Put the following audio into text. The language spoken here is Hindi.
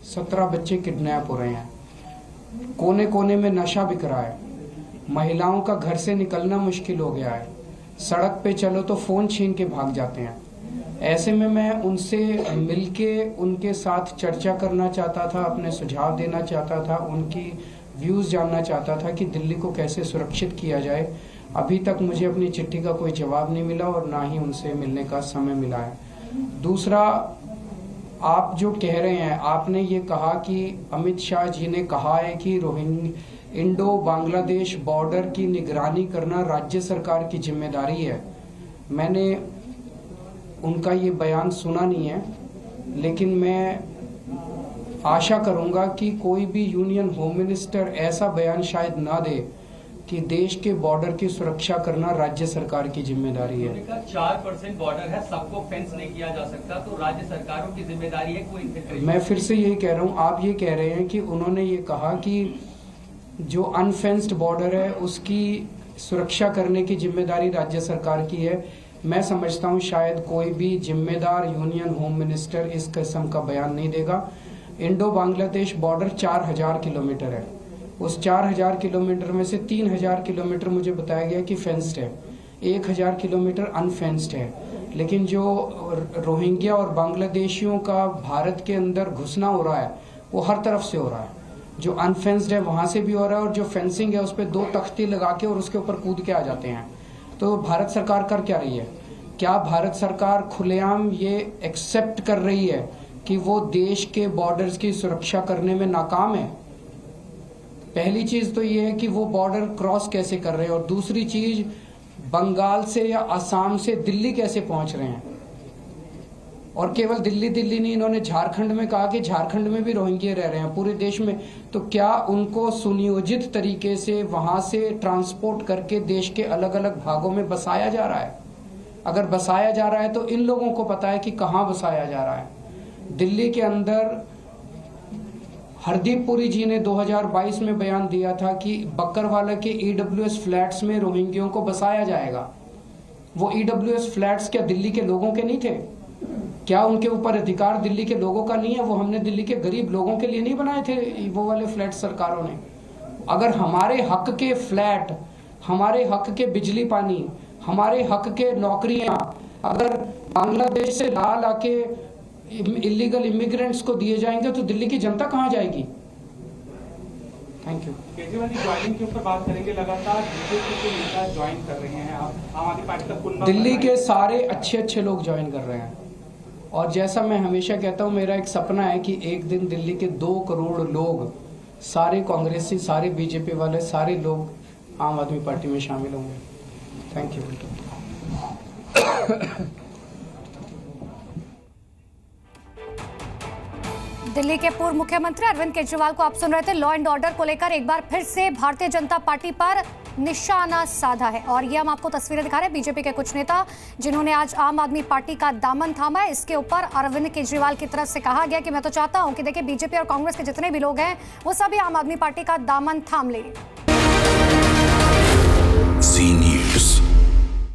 17 बच्चे किडनैप हो रहे हैं, कोने कोने में नशा बिक रहा है, महिलाओं का घर से निकलना मुश्किल हो गया है, सड़क पे चलो तो फोन छीन के भाग जाते हैं। ऐसे में मैं उनसे मिलके उनके साथ चर्चा करना चाहता था, अपने सुझाव देना चाहता था, उनकी व्यूज़ जानना चाहता था कि दिल्ली को कैसे सुरक्षित किया जाए। अभी तक मुझे अपनी चिट्ठी का कोई जवाब नहीं मिला और ना ही उनसे मिलने का समय मिला है। दूसरा, आप जो कह रहे हैं, आपने ये कहा कि अमित शाह जी ने कहा है कि इंडो बांग्लादेश बॉर्डर की निगरानी करना राज्य सरकार की जिम्मेदारी है। मैंने उनका ये बयान सुना नहीं है, लेकिन मैं आशा करूंगा कि कोई भी यूनियन होम मिनिस्टर ऐसा बयान शायद ना दे कि देश के बॉर्डर की सुरक्षा करना राज्य सरकार की जिम्मेदारी है। 4% बॉर्डर है, सबको फेंस नहीं किया जा सकता, तो राज्य सरकारों की जिम्मेदारी है कोई। मैं फिर से यही कह रहा हूँ, आप ये कह रहे हैं कि उन्होंने ये कहा कि जो अनफेंस्ड बॉर्डर है उसकी सुरक्षा करने की जिम्मेदारी राज्य सरकार की है। मैं समझता हूँ शायद कोई भी जिम्मेदार यूनियन होम मिनिस्टर इस किस्म का बयान नहीं देगा। इंडो बांग्लादेश बॉर्डर 4000 किलोमीटर है, उस 4000 किलोमीटर में से 3000 किलोमीटर मुझे बताया गया कि फेंस्ड है, 1000 किलोमीटर अनफेंस्ड है। लेकिन जो रोहिंग्या और बांग्लादेशियों का भारत के अंदर घुसना हो रहा है वो हर तरफ से हो रहा है। जो अनफेंस्ड है वहां से भी हो रहा है और जो फेंसिंग है उस पर 2 तख्ती लगा के और उसके ऊपर कूद के आ जाते हैं। तो भारत सरकार कर क्या रही है? क्या भारत सरकार खुलेआम ये एक्सेप्ट कर रही है कि वो देश के बॉर्डर्स की सुरक्षा करने में नाकाम है? पहली चीज तो ये है कि वो बॉर्डर क्रॉस कैसे कर रहे हैं, और दूसरी चीज बंगाल से या असम से दिल्ली कैसे पहुंच रहे हैं। और केवल दिल्ली नहीं, इन्होंने झारखंड में कहा कि झारखंड में भी रोहिंग्या रह रहे हैं, पूरे देश में। तो क्या उनको सुनियोजित तरीके से वहां से ट्रांसपोर्ट करके देश के अलग अलग भागों में बसाया जा रहा है? अगर बसाया जा रहा है तो इन लोगों को पता है कि कहां बसाया जा रहा है। दिल्ली के अंदर हरदीप पुरी जी ने 2022 में बयान दिया था कि बक्करवाला के ईडब्ल्यूएस फ्लैट्स में रोहिंग्यों को बसाया जाएगा। वो ईडब्ल्यूएस फ्लैट्स क्या दिल्ली के लोगों के नहीं थे? क्या उनके ऊपर अधिकार दिल्ली के लोगों का नहीं है? वो हमने दिल्ली के गरीब लोगों के लिए नहीं बनाए थे वो वाले फ्लैट सरकारों ने? अगर हमारे हक के फ्लैट, हमारे हक के बिजली पानी, हमारे हक के नौकरियां अगर बांग्लादेश से ला के इलीगल इमिग्रेंट्स को दिए जाएंगे तो दिल्ली की जनता कहां जाएगी? Thank you. Kejriwal ji joining के ऊपर बात करेंगे। लगातार बीजेपी के नेता ज्वाइन कर रहे हैं, आप आम आदमी पार्टी का कुल दिल्ली के सारे अच्छे लोग ज्वाइन कर रहे हैं। और जैसा मैं हमेशा कहता हूं, मेरा एक सपना है कि एक दिन दिल्ली के 2 करोड़ लोग, सारे कांग्रेसी, सारे बीजेपी वाले, सारे लोग आम आदमी पार्टी में शामिल होंगे। Thank you. दिल्ली के पूर्व मुख्यमंत्री अरविंद केजरीवाल को आप सुन रहे थे। लॉ एंड ऑर्डर को लेकर एक बार फिर से भारतीय जनता पार्टी पर निशाना साधा है, और ये हम आपको तस्वीरें दिखा रहे हैं। बीजेपी के कुछ नेता जिन्होंने आज आम आदमी पार्टी का दामन थामा है, इसके ऊपर अरविंद केजरीवाल की तरफ से कहा गया कि मैं तो चाहता हूं कि देखिए बीजेपी और कांग्रेस के जितने भी लोग हैं वो सभी आम आदमी पार्टी का दामन थाम लें।